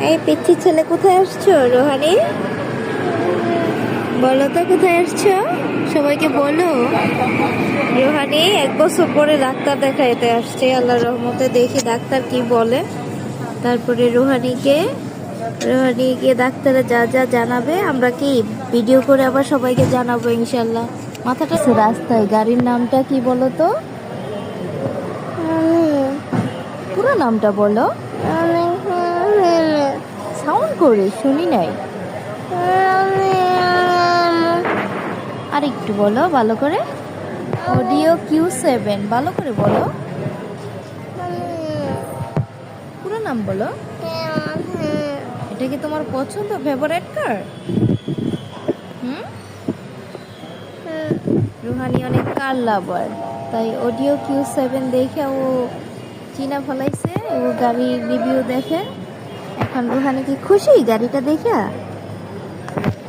এই পিচ্ছি ছেলে, কোথায় আসছো রোহানি? বলো তো কোথায় আসছো, সবাইকে বলো। রোহানি 1 বছর পরে ডাক্তার দেখাইতে আসছে, আল্লাহর রহমতে দেখি ডাক্তার কি বলে। তারপরে রোহানিকে ডাক্তারে যা যা জানাবে আমরা কি ভিডিও করে আবার সবাইকে জানাবো ইনশাল্লাহ। মাথাটা রাস্তায়, গাড়ির নামটা কি বলো তো? পুরো নামটা বলো, সাউন্ড করে শুনি নাই। আর একটু বলো ভালো করে। অডিও Q7, ভালো করে বলো। পুরো নাম বলো। এটা কি তোমার পছন্দ, ফেভারিট কার? রুহানি অনেক কার লাভার, তাই অডিও Q7 দেখে ও চিনা ফলাইছে, ও গাড়ির রিভিউ দেখে। এখন রুহানি কি খুশি গাড়িটা দেখে?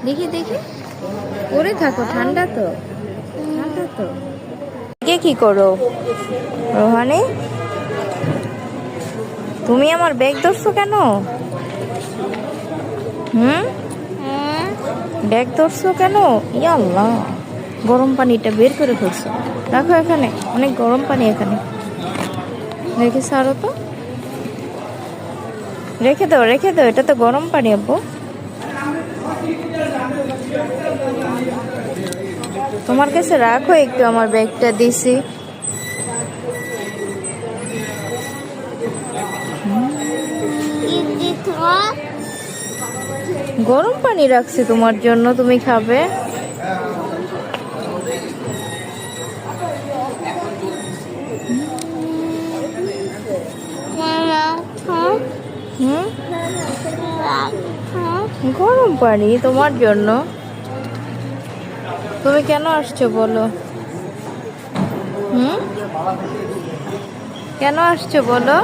দেখি দেখি, পরে থাকো, ঠান্ডা তো। কি করো রোহানি? তুমি আমার ব্যাগ ধরছো কেন? ব্যাগ ধরছো কেন? ইয়া আল্লাহ, গরম পানিটা বের করে ফেলছো। রাখো এখানে, অনেক গরম পানি এখানে। রেখে সারো তো, রেখে দাও, এটা তো গরম পানি আব্বু। তোমার কাছে রাখো একটু, আমার ব্যাগটা দিছি। গরম পানি রাখছি তোমার জন্য, তুমি খাবে। গরম পানি তোমার জন্য। তুমি কেন আসছো বলো? কেন আসছো বলো?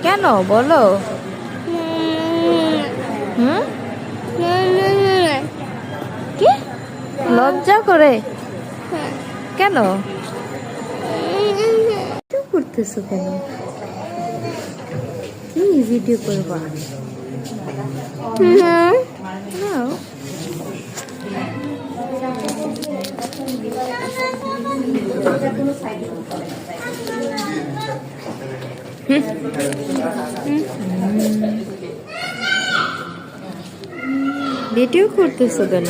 কেন বলো? কি লজ্জা করে? কেন করতেছো কেন? কি ভিডিও করবা? ভিডিও করতেছো কেন?